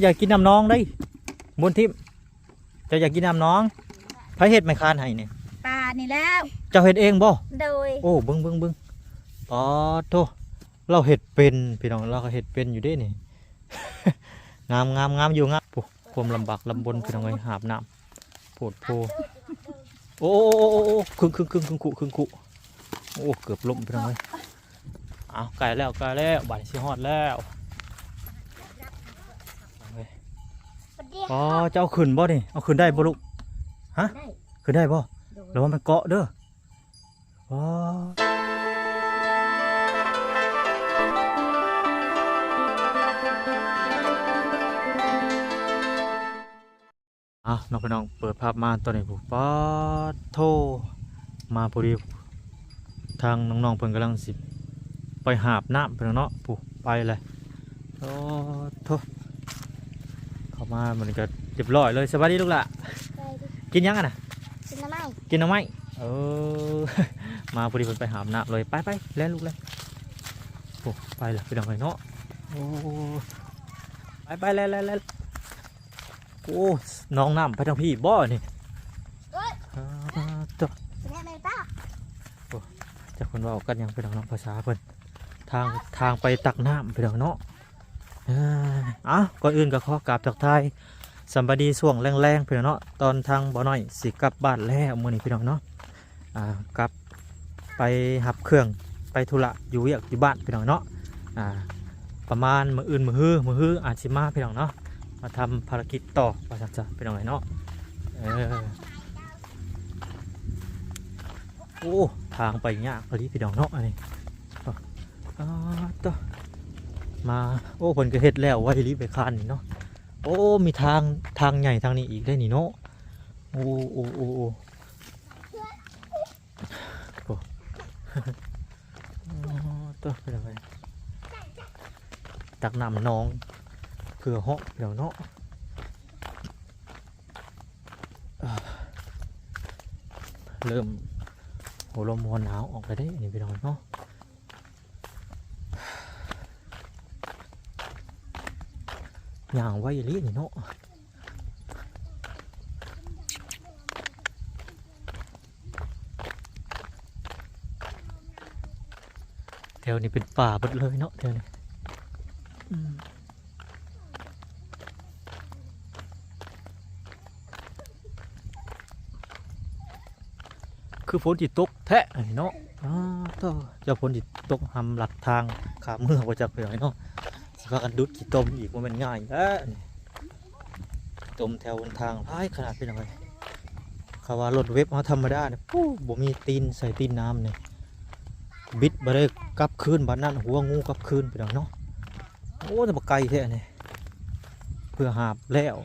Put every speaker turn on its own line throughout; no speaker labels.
อยากกินน้ำน้องได้บนทิพย์จะอยากกินน้ำน้องไผเฮ็ดไม่คานให้เนี่ย
ตานี่แล้ว
เจ้าเฮ็ดเองบ่
โดย
โอ้เบิ่งปอโตเราเฮ็ดเป็นพี่น้องเราก็เฮ็ดเป็นอยู่เด้นี่ งามอยู่งามปุ๊ความลำบากลำบนพี่น้องเอ้ยหาบน้ำโพดโพโอ้ครึ่งคุโอ้เกือบล้มพี่น้องเอ้ยอ้าวไกลแล้วบ่ายสิฮอดแล้วอ๋อเจ้าขึ้นบ่นี่เอาขึ้นได้บ่ลูกฮะขึ้นได้บ่แล้วว่ามันเกาะเด้อว้าน้องพี่น้องเปิดภาพมาตอนนี้ผมป๊าโทมาพอดีทางน้องๆเพิ่นกำลังสิไปหาบน้ำเพิ่นเนาะปุ๊ไปเลยโอ้โทเข้ามามันก็เรียบร้อยเลยสวัสดีลูกล่ะกินยังอ่ะนะกินน้ำไม้มาพอดีเพิ่นไปหาบน้ำเลยไปแล้วลูกเลยปุ๊ไปเลยพี่น้องเนาะโอ้ไปแล้วโอ้น้องน้ำไปทางพี่บ่อนี่ตัวจากคนว่ากันยังไปทางน้องภาษาเพิ่นทางไปตักน้ำไปทางเนาะก่อนอื่นก็ขอกราบทักทายสวัสดีช่วงแรงๆพี่น้องเนาะตอนทางบ่อน้อยสิกลับบ้านแล้วมื้อนี้พี่น้องเนาะกลับไปหับเครื่องไปธุระอยู่เวียกอยู่บ้านพี่น้องเนาะประมาณมื้ออื่นมื้อฮื้ออาจสิมาพี่น้องเนาะมาทำภารกิจต่อว่าจะเป็นยังไงเนาะโอ้ทางไปยากพอดีพี่น้องเนาะอันนี้ต่อมาโอ้คนก็เฮ็ดแล้วไว้รีบไปคานนี่เนาะโอ้มีทางใหญ่ทางนี้อีกได้นี่เนาะโอ้ต่อไปยังไงตักน้ำน้องเผื่อเหาะเดี๋ยวเนาะเริ่มหัวลมหัวหนาวออกไปได้อันนี้ไปหน่อยเนาะอย่างไว้ลินี่เนาะแถวนี้เป็นป่าหมดเลยเนาะแถวนี้คือฝนจิตตกแทะเนาะจะฝนจิตตกทำหลักทางขาเมืองว่าจะไปไหนเนาะสิพากันดุดกี่ต้มอีกมันเป็นง่ายต้มแถวทางร้ายขนาดเป็นยังไงเขาว่ารถเว็บเขาธรรมดาเนี่ยบ่มีตีนใส่ตีนน้ำเนี่ยบิดมาได้กลับคืนบ้านนั่นหัวงูกลับคืนไปแล้วเนาะโอ้จะมาไกลแท้เนี่ยเพื่อหาบแล้ว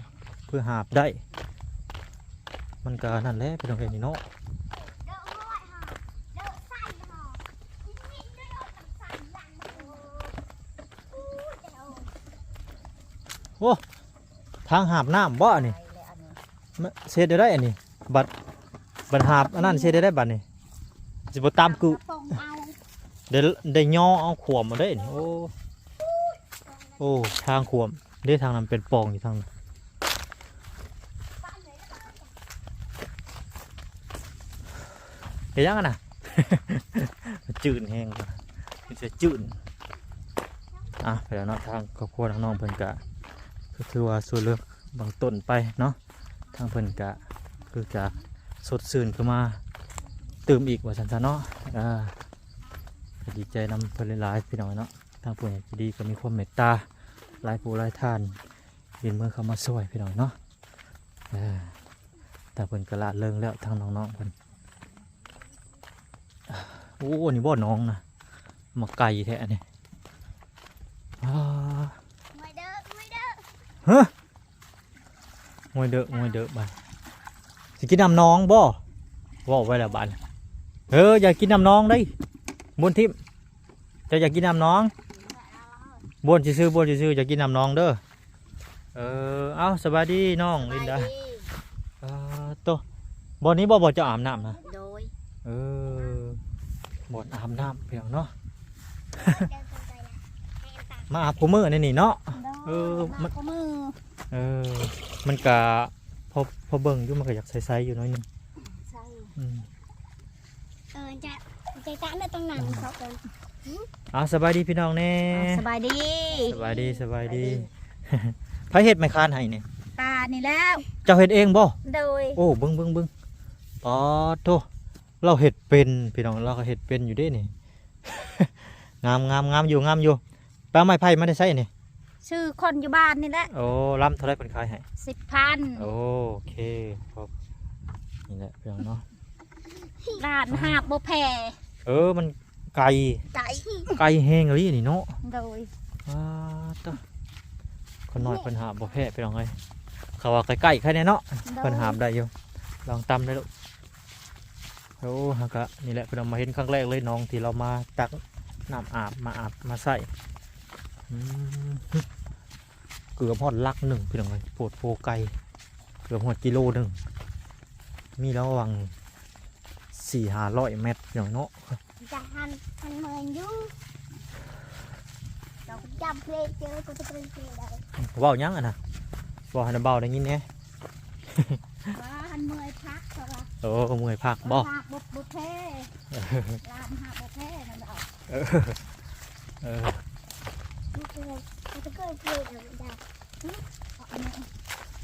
เพื่อหาบได้มันก็นั่นแหละเป็นยังไงนี่เนาะโอ้ทางหาบน้ำบ่อันนี้เช็ดได้อันนี้บัดหาบอันนั้นเช็ดได้บัดนี่จะบ่ตามกูได้ย่อเอาขวมมาได้นี่โอ้ทางขวมได้ทางนั้นเป็นปองอยู่ทางเห็นยังนะ จืดแห้งมันจะจืดไปแล้วเนาะทางครอบครัวทางน้องเพิ่นกะก็คือว่าส่วนเลือกบางต้นไปเนาะทางเพิ่นกะคือจะสดชื่นขึ้นมาตื่มอีกว่าสันๆเนาะดีใจนำเพิ่นหลายๆพี่น้องเนาะทางผู้ใหญ่ดีก็มีความเมตตาหลายผู้หลายท่านยินเมื่อเข้ามาช่วยพี่น้องเนาะแต่เพิ่นกะละเลิงแล้วทางน้องๆเพิ่นโอ้นี่บ่อน้องนะมาไก่แท้นี่ฮะมวยเด้อบ้านสิกินน้ำน้องบ่ไว้แล้วบ้านอยากกินน้ำน้องได้บนทิพย์จะอยากกินน้ำน้องบนซื่ออยากกินน้ำน้องเด้อเอาสบายดีน้องลินดาตัวบ่นี้บ่จะอาบน้ำนะบ่อาบน้ำเพียงเนาะ มาอาบคู่มือนี่เนาะ
มันก็มือ
มันก็พอเบิ่งอยู่มันก็อยากใสๆอยู่น้อยนึง
ใช่จะตะได้ตรงนั้นเขาเป็น
สบายดีพี่น้องแน่
สบายดี
สบายดีไผเฮ็ดไม้คานให้นี่
ตานี่แล้ว
เจ้าเฮ็ดเองบ่
โดย
โอ้เบิ่งปอดโธเราเฮ็ดเป็นพี่น้องเราก็เฮ็ดเป็นอยู่เด้นี่ งามอยู่แปลไม้ไผ่มาได้ใช้นี่
ชื่อคนอยู่บ้านนี่แหละ
โอ้ล้ำเท่าไรเพิ่นขายให้
10,000
โอเคครับนี่แหละพี่น้องเนาะ
ร้านหาบบ่แพ้
มันไก่แห้งเลยนี่เนาะ
โดย
ตคนน้อยเพิ่นหาบ่แพ้พี่น้องเอ้ยเขาว่าใกล้ๆแค่นี้เนาะเพิ่นหาได้อยู่ลองตำได้ลูกฮะก็นี่แหละพี่น้องมาเห็นครั้งแรกเลยน้องที่เรามาตักน้ำอาบมาใส่เกือบหอดลักหนึ่งพี่น้องเลยโปดโฟไก่เกือบหอดกิโลหนึ่งมีระหว่าง400-500 เมตรพี่น้องเนาะ
จะหันเมืองยุ่งเราจับเพลเจอก็จะเป็นเพลได้
ว่าวยังอ่ะนะว่าวหันเบาได้ยินไง
ว่าหันเมื่อยพักใช่ปะ
เมื่อยพักบ่
บุเท่ร้านหาบุเท่นั่นเอา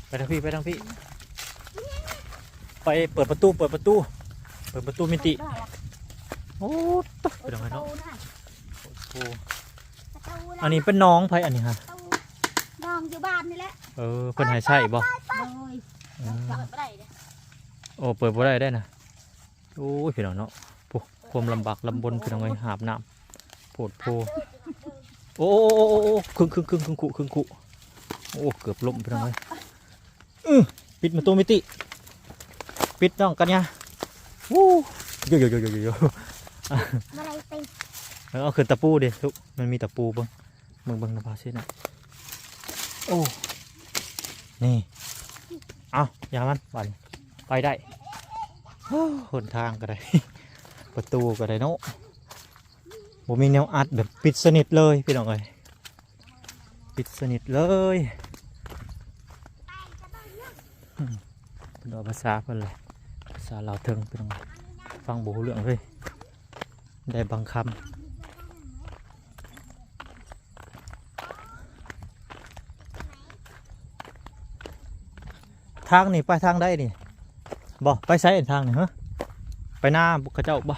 ไปทางพี่ไปเปิดประตูมิติโอ้ตุ๊บไปทางไหนเนาะอันนี้เป็นน้องไผอันนี้ฮะ
น้องอยู่บ้านนี่แหละ
เพิ่นให้ใช่บ่เปิดบ่ได้นะโอ้ยพี่น้องเนาะความลำบากลำบนพี่น้องเลยหาบน้ำโผดโพโอ้ครึ่งคุโอ้เกือบล้มพี่น้องเลยปิดประตูมิติปิดน้องกันเนี่ยวู้โย
อะไรไป
เอาขึ้นตะปูดิลูกมันมีตะปูเบิ่งนะพาเช่นนะโอ้นี่เอาอย่ามันไปได้หนทางก็ได้ประตูก็ได้เนาะผมมีแนวอัดแบบปิดสนิทเลยพี่น้องเอ้ยปิดสนิทเลยเป็นภาษาเพิ่นเลยภาษาลาวเทิงพี่น้องฟังบ่รู้เรื่องเลยได้บางคำทางนี่ไปทางได้นี่บ่ไปใช้ทางนี่ฮะไปหน้าบุกกระเจ้าบ่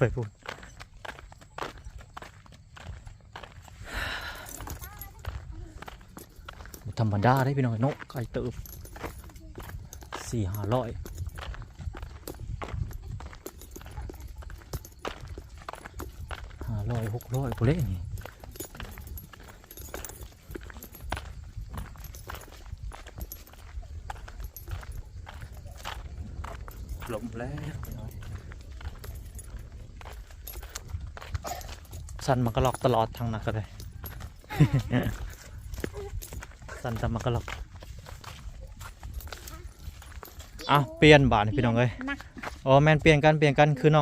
ไปพูดธรรมดาได้พี่น้องนกไก่เติบ400-500กูเล่นนี่หลงแล้วสันมันก็ล็อกตลอดทางนั้นก็ได้ สันแต่มันก็ล็อกเปลี่ยนบาทพี่น้องเลยแมนเปลี่ยนกันคือน้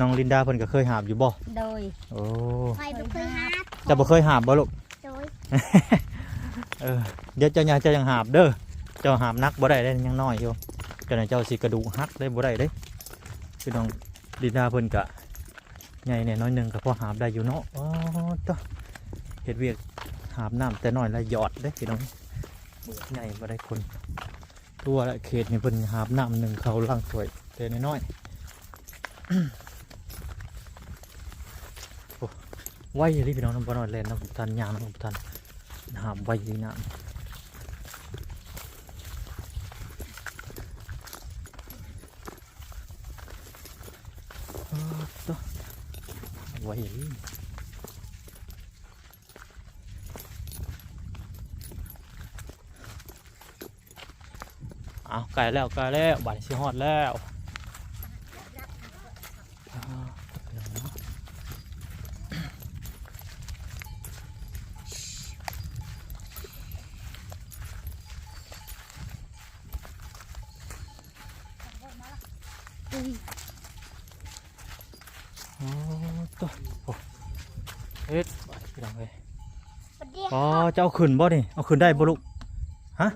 องลินดาเพิ่นก็เคยหาบอยู่บ่
โดย
ไปบ่เคยหาบจะบ่เคยหาบบ่ลูกโดยเดี๋ยวเจ้ายังหาบเด้อเจ้าหาบนักบ่ได้ได้ยังน้อยอยู่เจ้าไหนเจ้าสิกระดูกหักได้บ่ได้เด้พี่น้องลินดาเพิ่นก็ใหญ่เนี่ยน้อยหนึ่งก็พอหาบได้อยู่เนาะตัวเฮ็ดเวียกหาบน้ำแต่น้อยละหยอดได้พี่น้องใหญ่บ่ได้คนตัวละเขตนี่เพิ่นหาบน้ำหนึ่งเขาล่างสวยแต่น้อยไว้รีพี่น้องน้ำบ่น้อยแลนน้ำทันยางน้ำทันหาบไว้ดีน้ำตัวไว้รีไก่แล้วบัตรชิฮอดแล้ว เฮ็ดพี่น้องเอ้ย
ประเดี๋ยว
อ๋อจะเอาขึ้นบ่นี่เอาขึ้นได้บ่ลูก
ได้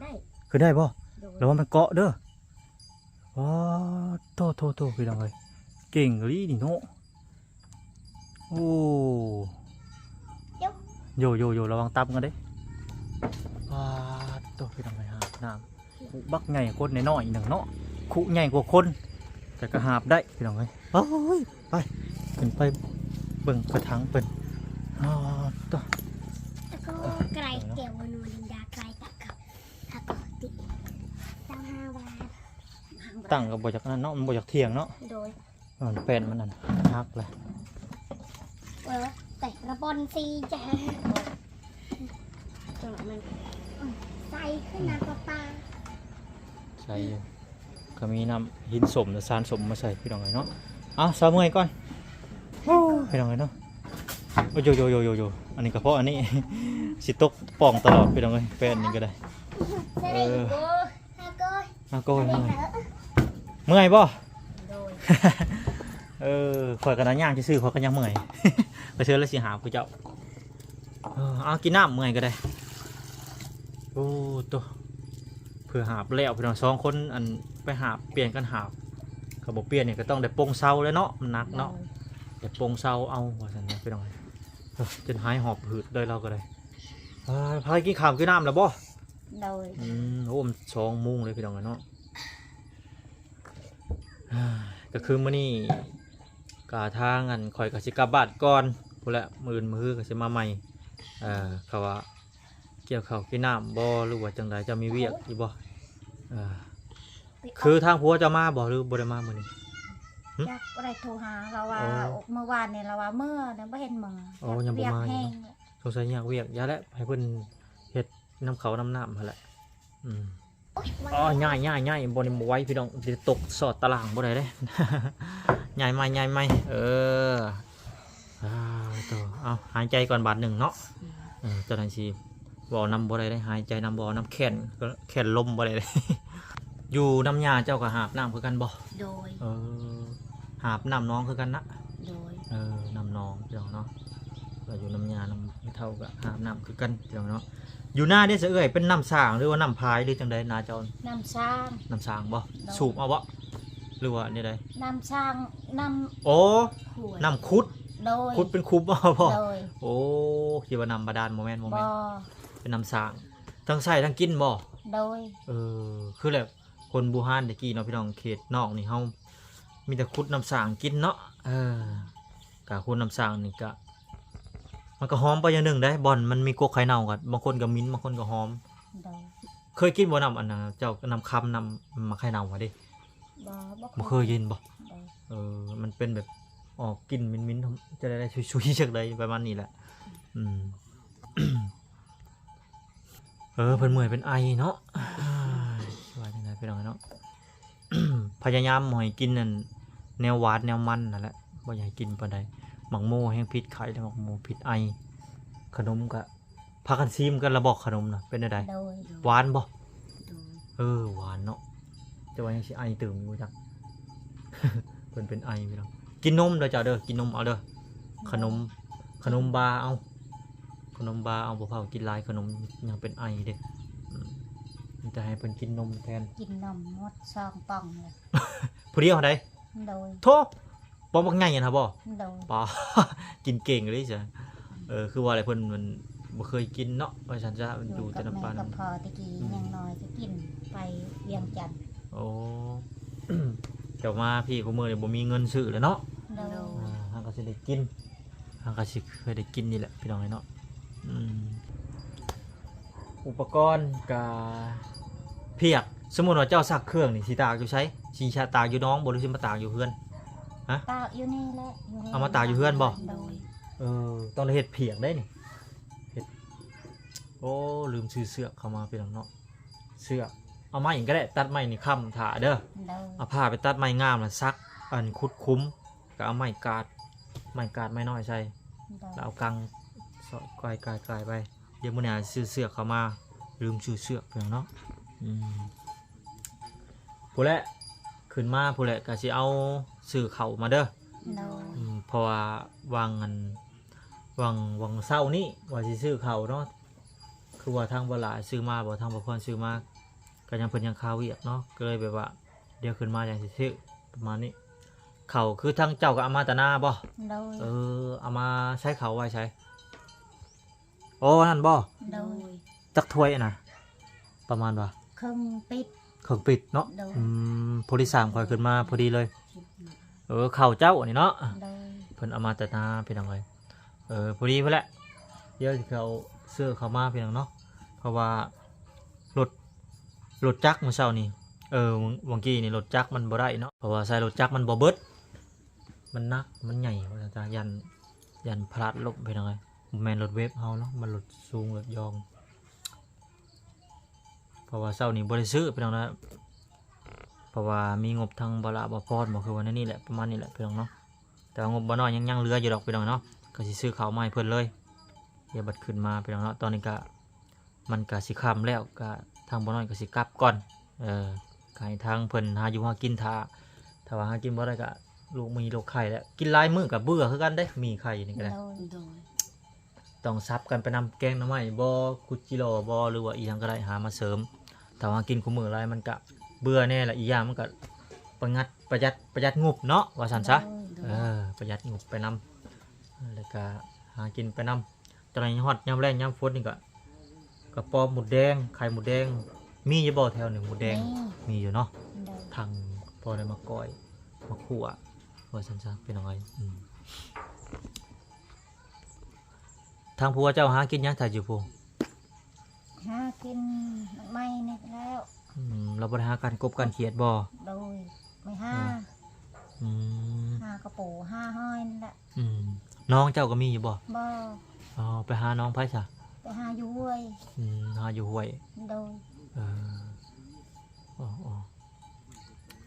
ขึ้นได้บ่
โดย
ระวังมันเกาะเด้ออ๋อโตพี่น้องเอ้ยเก่งอีหลีนี่เนาะโอ้โยระวังตับกันเด้ว้าพี่น้องเอ้ยหาบน้ำคุบักใหญ่คนน้อยๆหนึ่งเนาะคุใหญ่กว่าคนแต่ก็หาบได้พี่น้องเอ้ยโอ้ยไปขึ้นไปเบิ่งกระถางเปิ้นอ๋อตัว
แล้วก็ไก่เกี่ยววนูลินดาไก่ตักกับถ้าก่อนติตั้ง5 บาท
ตั้งก็บ่จากนั้นเนาะมันบ่จากเที่ยงเนาะ
โดย
มันเป็นมันนั่นฮักเลย
แต่กระบอนซีจ้าตัวมันใส่ขึ้นน้ำปลา
ใส่ก็มีน้ำหินสมหรือซานสมมาใส่พี่น้องเลยเนาะเอาสาวเมื่อยก่อนพี่น้องเลยเนาะโอ้โยอันนี้กระเพาะอันนี้ สิตกป่องตลอดพี่น้องเลยเป็นอันนี้ก็ได้
ใส่ได้อยู่บ่ฮะก้อย
มาโก้ย
เมื่
เมื่อยบ่
โดย
ข่อยกันนะย่างซื่อๆข่อยกันยังเมื่อย ไปเชิญแล้วสิหาผู้เจ้าเอากินน้ำเมื่อยก็ได้โอ้ตัวเพื่อหาบแล้วพี่น้องสองคนอันไปหาบเปลี่ยนกันหาบเขาบอกเปลี่ยนเนี่ยก็ต้องได้ปงเซาแล้วเนาะมันหนักเนาะได้ปงเซาเอาว่าสันนะพี่น้องจนหายหอบหืดเลยเราก็เลยพากินข้าวกินน้ำแล้วบ่
โดย
โอ้มัน2 โมงเลยพี่น้องเนาะก็คือมื้อนี้กาทางอันข่อยกับสิกลับบ้านก่อนพู้นแหละมื้อก็สิมาใหม่เขาว่าเกี่ยวข้าวกินน้ำบ่หรือว่าจังใดจะมีเวียกอีบ่คือทางผัวจะมาบ่หรือบ่ได้มามื้อนี้
อยากอะไรโทรหาเราว่าเมื่อวานเนี่ยเราว่าเมื่อเนี่ยไม่เห็นมึง
อ๋อยังบ่มา
แห้ง
สงสัยอยากเวียกยาแล้วให้เพิ่นเฮ็ดน้ำเขาน้ำน้ำหั่นแหละอ๋อง่ายบ่ได้บ่ไหวพี่น้องเดี๋ยวตกสอดตารางบ่ได้เด้ ใหญ่ไหมตัวเอาหายใจก่อนบาทหนึ่งเนาะเจ้าหน้าที่บ่นำบ่ได้หายใจนำบ่น้ำแข็งก็แข็งลมบ่ได้เลย อยู่น้ำยาเจ้าก็หาบน้ำคือกันบ่
โดย
หาบน้ำน้องคือกันนะ
โดย
น้ำน้องพี่น้องเนาะก็อยู่น้ำยาน้ำไม่เท่ากับหาบน้ำคือกันพี่น้องเนาะอยู่หน้าได้เสยเป็นน้ำสางหรือว่าน้ำพายหรือจังใดนาเจ้า
น้ำช้าง
น้ำสางบ่สูบเอาบ่หรือว่านี่ใด
น้ำช้างน้
โอ้
ำขวด
น้ำคุด
โดย
คุดเป็นคุบบ่พ่อ
โดย
โอ้คิดว่าน้ำบาดาลโมเมนต์
บ่
เป็นน้ำสางทั้งใส่ทั้งกินบ่
โดย
คือแบบคนบูฮานตะกี้เนาะพี่น้องเขตนอกนี่เฮามีแต่คุดน้ำสางกินเนาะกะคุดน้ำสางนี่กะมันก็หอมไปอย่างหนึ่งได้บ่อนมันมีกกไข่เน่ากับบางคนก็มิ้นบางคนก็หอม
โดย
เคยกินบ่น้ำอันน่ะเจ้านำคำนำมาไข่เน่ามาดิ บ่เคยกินบ่
โดย
มันเป็นแบบออกกลิ่นมิ้นๆจะได้ชุยๆจักเลยประมาณนี้แหละเพิ่นเมื่อยเป็นไอเนาะว่าจังได๋พี่น้องเนาะ พยายามบ่ให้กินนั่นแนวหวานแนวมันนั่นแหละบ่อยากให้กินปานใดหมักโมแห้งพิษไข้แล้วหมักโมพิษไอขนมก็พากันซิมกันระบอกขนมน่ะเป็นได้
โดย
หวานบ่
โดย
หวานเนาะจะว่ายังสิไอตื่มอยู่จัก เพิ่นเป็นไอพี่น้องกินนมเด้อจ้าเด้อกินนมเอาเด้อขนมบาเอาขนมบาเอาบ่เผากินหลายขนมยังเป็นไอเด้มันจะให้เพิ่นกินนมแทน
กินนมมดซองป่องเลย
ผู้เดียวเท่าใด
โดย
โทบ่บักใหญ่นะบ่
โดย
ป กินเก่งเลยจ้ะคือว่าอะไรเพิ่นมันบ่เคยกินเนาะว่าฉันจะอยู่แต่น้ำปลา
กับพอตะกี้ยังน้อยก็กินไปเวียงจันทน์
โอ้ เดี๋ยวมาพี่กูมื้อนี่บ่มีเงินซื้อแล้วเนาะ
โดย
ทางก็สิได้กินทางก็สิเคยได้กินนี่แหละพี่น้องเนาะอุปกรณ์กาเพียกสมมุติว่าเจ้าซักเครื่องนี่สิตากอยู่ใช้สิชาตากอยู่น้องบ่หรือสิมาตากอยู่เฮือน
ตากอยู่นี่แหละ
เอามาตากอยู่เฮือนบ่
โดย
ต้องได้เฮ็ดเพียกได้นี่เฮ็ดโอ้ลืมซื้อเสื้อเข้ามาพี่น้องเนาะเสื้อเอาไม้อีกก็ได้ตัดไม้นี่ค้ำถ่าเด้อ
โดย
เอาผ้าไปตัดไม้งามแล้วซักอันคุดคุ้มก็เอาไม้กาดไม้น้อยใส่
โดย
แล้วเอากังสอดกายไปเดี๋ยวมื้อนี้ซื้อเสื้อเข้ามาลืมซื้อเสื้อเพียงเนาะผู้แหละขึ้นมาผู้แหละก็สิเอาซื้อเข้าวมาเด้อ
โดย
เพราะว่าวาง วังเศร้านี่ว่าสิซื้อเขาวเนาะคือว่าทางบ่หลายซื้อมาบ่ทางบ่พรซื้อมาก็ยังเพิ่นยังคาเวียกเนาะก็เลยแบบว่าเดี๋ยวขึ้นมาอย่างสิซื้อประมาณนี้เขาวคือทางเจ้าก็เอามาแตนาบ่
โดย
เอามาใช้เขาวไว้ใช้โอ้นั่นบ่
โดย
จักถ้วยน่ะประมาณว่า
ครึ่งปิด
เครื่องปิดเนาะ
โดย
พอดีสั่งข่อยขึ้นมาพอดีเลยข้าวเจ้านี่เนาะ
โดย
เพิ่นเอามาแต่นาพี่น้องเลยพอดีเพิ่นแหละเดี๋ยวสิเขาเสื้อเขามาพี่น้องเนาะเพราะว่ารถจักรเมื่อเช้านี่วังกี้นี่รถจักรมันบ่ได้เนาะเพราะว่าใส่รถจักรมันบ่เบิดมันหนักมันใหญ่ว่าจะยันพลาดลงพี่น้องเลยแม่นรถเวฟเฮาเนาะมันรถสูงรถยองเพราะว่าเช้านี่บ่ได้ซื้อพี่น้องนะเพราะว่ามีงบทางบ่ละบ่พอดบ่คือว่านี่แหละประมาณนี้แหละพี่น้องเนาะแต่ว่างบบ่น้อยยังเหลืออยู่ดอกพี่น้องเนาะก็สิซื้อข้าวมาให้เพิ่นเลยเดี๋ยวบัดขึ้นมาพี่น้องเนาะตอนนี้ก็มันก็สิค่ำแล้วก็ทางบ่น้อยก็สิกลับก่อนก็ให้ทางเพิ่นหาอยู่หากินถ้าว่าหากินบ่ได้ก็ลูกมีโรคไข้แล้วกินหลายมื้อก็เบื่อคือกันเด้มีไข้นี่ก็ได้
โดย
โดย
ต้องซับกันไปนำแกงหน่อไม้บ่กุดจิโร่บ่หรือว่าอีหยังก็ได้หามาเสริมแต่ว่ากินคู่มื้อหลายมันก็เบื่อแน่ละอีกอย่างมันก็ประหยัดงบเนาะว่าซั่นซะ
โดย
ประหยัดงบไปนำแล้วก็หากินไปนำตอนนี้ฮอดยามแรงยามฝนนี่ก็กระป๋อมหมูแดงไข่หมูแดงมีอยู่บ่แถวหนึ่งหมูแดงมีอยู่เนาะ
โดย
ทางพอได้มาก้อยมาคั่วว่าซั่นซะเป็นจังไงทางผัวเจ้าหากินหยังถ้าอยู่พุ
หากินไม่นี่แล้ว
เราบ่ได้หาการกบการเขียดบ่
โดยไม่ห้า
อืม
ห้ากระปูห้าห้อยนั่นแหละ
น้องเจ้าก็มีอยู่บ่
บ่
อ๋อไปหาน้องไผซะ
ไปหาอยู่ห้วย
หาอยู่ห้วย
โดย
อ๋อ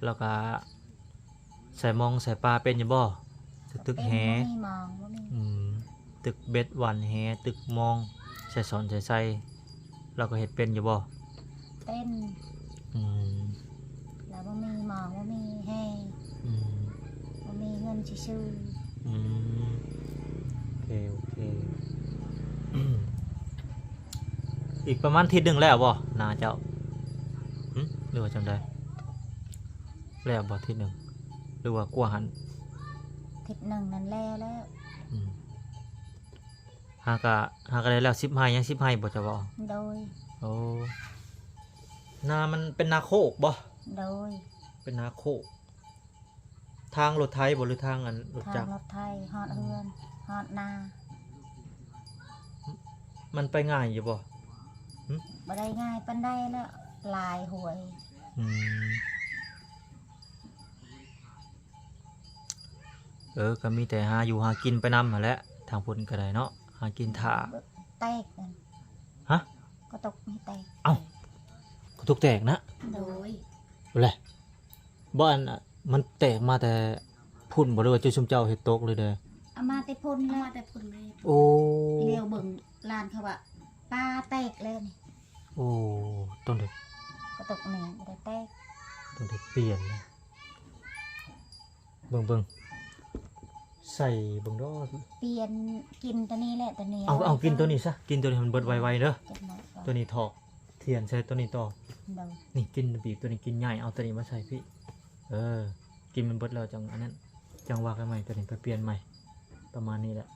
แล้วก็ใส่มองใส่ปลาเป็นอยู่บ่ตึกแห
เป็นบ่มีมองบ่มี
ตึกเบ็ดหวันแหตึกมองใส่สอนใส่เราก็เฮ็ดเป็นอยู่บ่
เป็น
อืม
แล้วบ่มีมองบ่มีแห้
อืม
บ่มีเงินซื้อ
อืมโอเค อีกประมาณอาทิศนึงแล้วบ่นาเจ้าหรือว่าจังไดแล้วบ่อาทิศนึงหรือว่ากว่าหัน
ๆทิศหนึ่งนั่นแล้ว
หากได้แล้ว10 ไร่ยัง10 ไร่บ่จะบ่
โดย
โอ้นามันเป็นนาโคกบ่
โดย
เป็นนาโคกทางรถไถบ่หรือทางรถ
ทา
จั
ง
กร
รถไทยฮอดเฮือนฮอดนา
มันไปง่ายอยู่บ่
บ่ได้ง่ายปานใดแล้วลายหวย
อืมก็มีแต่หาอยู่หากินไปนำหั่นแหละทางพุ่นก็ได้เนาะหากินท่า
แตกนั่น
ฮะ
ก็ตกไม่แตก
ก็ทุกแตกนะ
โดย
แหละบ่อันน่ะมันแตกมาแต่พุ่นบ่ได้ว่าจุชุมเจ้าเฮ็ดตกเลยเด้อ
เอามาแต่พ่น
เอา
แล้ว
มาแต่ผลเลย
โอ้
เลี้ยวเบิ่งลานเขาว่าปลาแตกเลยนี่
โอ้ต้องได้
ก็ตกนี่บ่ได้แตก
เปลี่ยนนะเบิ่งใส่เบิ่งดอก
เปลี่ยนกินตัวนี้แหละตัวนี้
เอากินตัวนี้ซะกินตัวนี้ให้มันเบิดไวๆเด้อ
จังหวะก่อน
ตัวนี้ถอกเทียนใส่ตัวนี้ต่อ
โดย
นี่กินบีบตัวนี้กินง่ายเอาตัวนี้มาใส่พี่กินมันเบิดแล้วจังอันนั้นจังว่ากันใหม่ตัวนี้ไปเปลี่ยนใหม่ประมาณนี้แหละ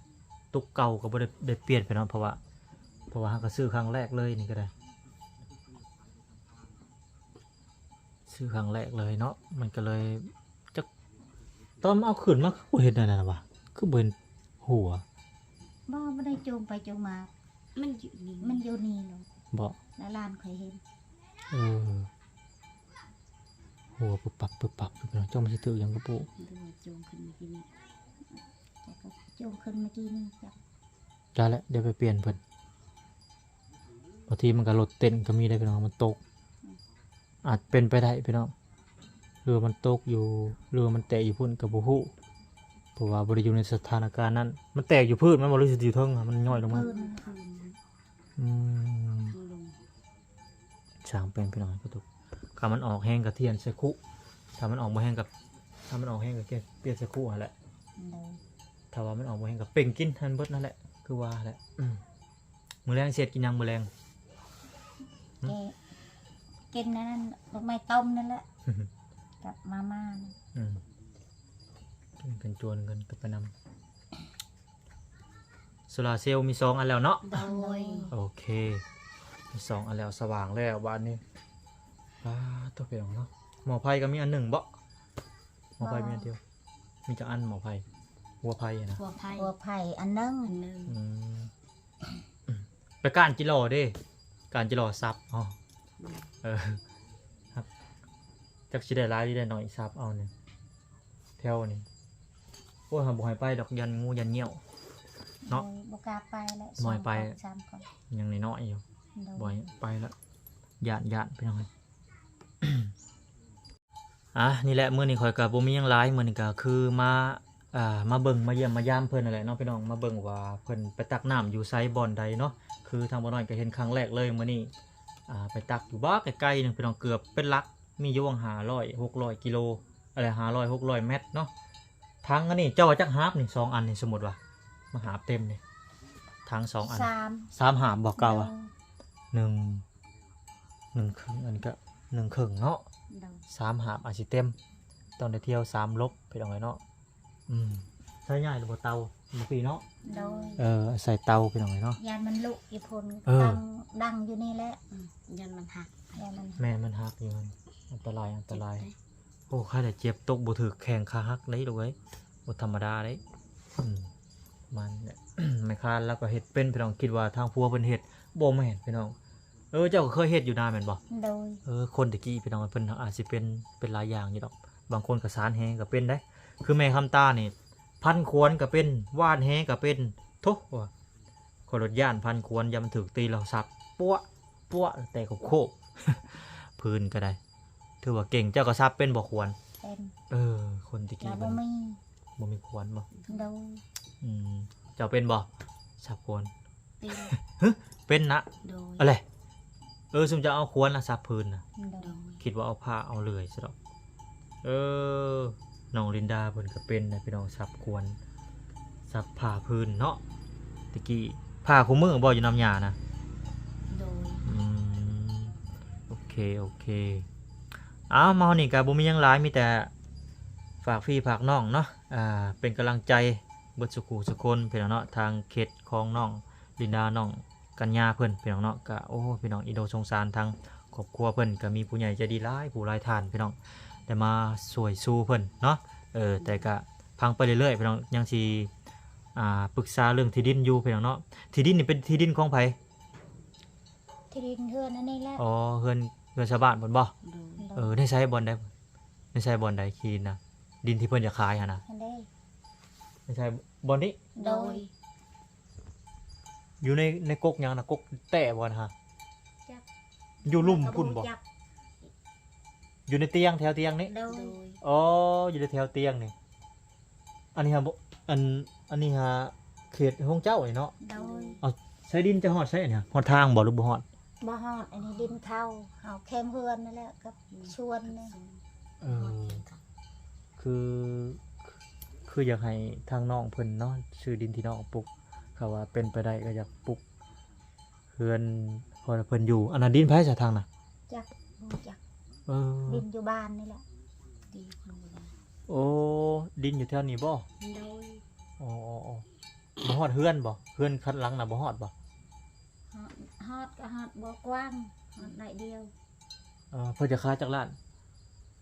ตุกเก่าก็บ่ได้เปลี่ยนไปเนาะเพราะว่าเราก็ซื้อครั้งแรกเลยนี่ก็ได้ซื้อครั้งแรกเลยเนาะมันก็เลยจะตอนเอาขึ้นมาคือบ่เห็นนั่นน่ะวะคือบ่เห็นหัว
บ่ได้จูงไปจูงมา
มันอยู่นี่
มันอยู่นี่เนาะ
บ่
แล้วลานเคยเห็น
เออหัวปุบปับอยู่เนาะจ้องมันสิถือหยังก็ปุ
ดูจงขึ้นมากิน
แต่ก็จูงขึ้นเมื่อกี้นี่จับ
จ้าแล้วเดี๋ยวไปเปลี่ยนเพิ่นบางทีมันก็รถเต้นก็มีได้พี่น้องมันตก อาจเป็นไปได้พี่น้องเรือมันตกอยู่เรือมันแตกอยู่พุ่นกับบุหูเพราะว่าบริอยู่ในสถานการณ์นั้นมันแตกอยู่พื้นมันบริสุทธิ์อยู่เทิงอะมันย่อยลงมา
พื้น
คืน
อืม
คือลง
ช่างเป็นพี่น้องก็ถูกถ้ามันออกแห้งกับเทียนใส่คุถ้ามันออกมาแห้งกับเปลี่ยนใส่คุนั่นแหละ
โดย
ถ้าว่ามันออกมาแห้งกับเป่งกินทันเบิดนั่นแหละ คือว่าแหละมื้อแรงเสร็จกินยังมื้อแรง
แกกินนั่นดอกไม้ต้มนั่นแหละกับมาม่านะ
กินกันจวนกันกับไปนำโซลาร์เซลล์มี2อันแล้วเนาะ
โดย
โอเคมี2อันแล้วสว่างแล้วบ้านนี้ตัวเปลี่ยนเนาะหมอไผ่ก็มีอันหนึ่งบ่หมอไผ่มีอันเดียวมีจักอันหมอไผ่หัวไผ่อะนะ
หัวไผ่
หัวไผ่อันนึง
อันหนึง
อืมไปก้านจิโร่เด้การจิโร่ซับอ๋อครับจักสิได้หลายหรือได้น้อยซับเอาเนี่ยแถวนี่โอ้ยหาบ่ให้ไปดอกยันงูยันเหี่ยว เนาะ
บกล้าไปแล้ว
หน่อยไป
3 คน
ยังน้อยๆอยู่
โด
บ่
ย
อยไปแล้วยานไปหน่อย นี่แหละมื้อนี้ข่อยก็บ่มีหยังหลายมื้อนี้ก็คือมาเบิ่งมาเยี่ยมมายามเพิ่นนั่นแหละเนาะพี่น้องมาเบิ่งว่าเพิ่นไปตักน้ำอยู่ไสบ่อนใดเนาะคือทางบ่น้อยก็เห็นครั้งแรกเลยมื้อนี้ไปตักอยู่บ้าไกลๆนึงพี่น้องเกือบเป็นหลักมีอยู่วง500 600กิโลอะไร500 600เมตรเนาะทั้งอันนี้เจ้าว่าจักหาบนี่2อันนี่สมมุติว่ามาหาบเต็มนี่ทั้ง2อัน 3หาบบ่เก่าอ่ะ1ครึ่งอันนี้ก็1ครึ่งเนาะ
โดย
3หาบอาจสิเต็มต้องได้เที่ยว3ลบไปตรงไหนเนาะใช้ง่ายหรือบ่เตาบ่ปีเนาะ
โดย
ใส่เตาไปตรงไหนเนาะ
ยานมันลุกอีพล ดังอยู่นี่แหละ
ยันมันหัก
ยานมัน
แม่มันหักอยู่มันอันตรายโอ้ใครได้เจ็บตกบ่ถึกแข้งขาหักได้ดอกเว้ยบ่ธรรมดาเด้มันเนี่ย ไม่คานแล้วก็เฮ็ดเป็นพี่น้องคิดว่าทางพัวเพิ่นเฮ็ดบ่แม่นพี่น้องเจ้าก็เคยเฮ็ดอยู่นานแม่นบ่
โดย
คนตะกี้พี่น้องเพิ่นอาจสิเป็นหลายอย่างอยู่ดอกบางคนก็สารแฮก็เป็นได้คือแม่คำตานี่พันควรก็เป็นว่านแฮก็เป็นทุกว่าคนรถย่านพันควรยามมันถึกตีเราสับปั้วแต่ก็โคก พื้นก็ได้ถือว่าเก่งเจ้าก็ซับเป็นบ่ควร
เป็น
คนตะกี้
แล้ว
มัน
บ่มี
บ่มีควรบ่
โดย
เจ้าเป็นบ่ซับควร
เป็น
เป็นนะ
โดย
อะไรซุมจะเอาควรละซับพื้นน่ะ
โด
โด
ย
ย
คิดว่าเอาผ้าเอาเลยซะดอกน้องลินดาเพิ่นก็เป็นนะพี่น้องซับควรซับผ้าพื้นเนาะตะกี้ผ้าคู่มือบ่อยู่น้ำยานะ
โดย
โอเคมาวันนี้ก็บ่มีหยังหลายมีแต่ฝากพี่ฝากน้องเนาะเป็นกำลังใจเบิดสุขุสุคนพี่น้องเนาะทางเขตของน้องลินดาน้องกัญญาเพิ่นพี่น้องเนาะก็โอ้พี่น้องอีโดสงสารทางครอบครัวเพิ่นก็มีผู้ใหญ่ใจดีหลายผู้หลายท่านพี่น้องได้มาช่วยสู้เพิ่นเนาะแต่ก็พังไปเรื่อยๆพี่น้องยังสิปรึกษาเรื่องที่ดินอยู่พี่น้องเนาะที่ดินนี่เป็นที่ดินของไผ
ที่ดินเฮือนอันนี้แหละ
อ๋อเฮือนชาวบ้านเพิ่นบ่
โดย
ได้ใช้บอลใดได้ใช้บอลใดคีนนะดินที่เพิ่นจะขายหั่นน่ะ
อันนี้
ได้ใช้บอลนี้
โดย
อยู่ในกกหยังน่ะกกแต่บ่นะฮะอยู่ลุ่มพุ่นบ่
จับ
อยู่ในเตียงแถวเตียงนี้
โด
โด
ย
ย
อ๋ออยู่ในแถวเตียงนี่อันนี้ฮะบ่อันนี้ฮะเขตห้องเจ้านี่เนาะ
โดย
ใช้ดินจะฮอดใช้อันเนี่ยฮอดทางบ่หรือบ่ฮอด
บ่ฮอดอันนี้ดินเข้าเฮาแคมเฮือนนั่นแหละกับชวนนี่
คืออยากให้ทางน้องเพิ่นเนาะชื่อดินที่น้องปลูกเขาว่าเป็นไปได้ก็อยากปลูกเฮือนพอเพิ่นอยู่อันนั้นดินไผซะทางน่ะ
จักบ่จัก
ดิ
ดินอยู่บ้านนี่แหละ
ดีคนโบราณ
โอ้ดินอยู่แถวนี้บ่
โดย
อ๋อบ่ฮอดเฮือนบ่เฮือนคันหลังน่ะบ่ฮอดบ่
ฮอดก็ฮอดบ่กว้างฮอดได้เดียว
เพิ่นจะขายจักล้าน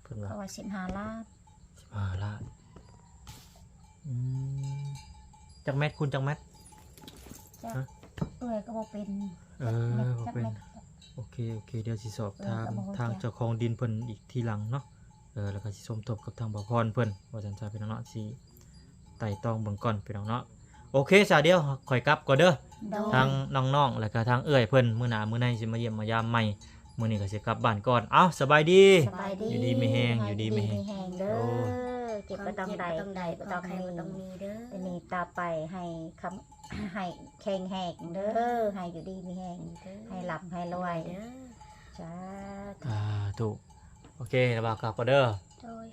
เพิ่นว่า
เขาว่า15 ล้าน
15ล้านจักเม็ดคุณจักเม็ด
จัก
ฮะ
เอ้ยก็บ่เป็น
บ่
จัก
เป็น
เม็ด
โอเคเดี๋ยวสิสอบถาม
ก็บ่รู้
ทาง
จัก
เจ้าของดินเพิ่นอีกทีหลังเนาะแล้วก็สิสมทบกับทางบ่พรเพิ่นว่าจังซั่นพี่น้องเนาะสิไต่ตองเบิ่งก่อนพี่น้องเนาะโอเคซะเดี๋ยวข่อยกลับก่อนเด้อ
โดย
ทางน้องๆแล้วก็ทางเอื้อยเพิ่นมื้อหน้ามื้อในสิมาเยี่ยมมายามใหม่มื้อนี้ก็สิกลับบ้านก่อนเอ้าสบายดี
สบายดี
อยู่ดีมีแฮงอยู่ดีมีแฮง
เด้อ
โอ้
เจ็บบ่ต้องใด
ต้องใด
บ่
ต้
ต้
อ
อง ง
ใคร
ให้
ต้องมีเด้อ
อันนี้ต่อไปให้ให้แข็งแหกเด้อให้อยู่ดีมีแหงให้หลับให้รวย
เด้อ
จ้า
ถูกโอเคแล้วบ่าวกลับก่อนเด้อ
โดย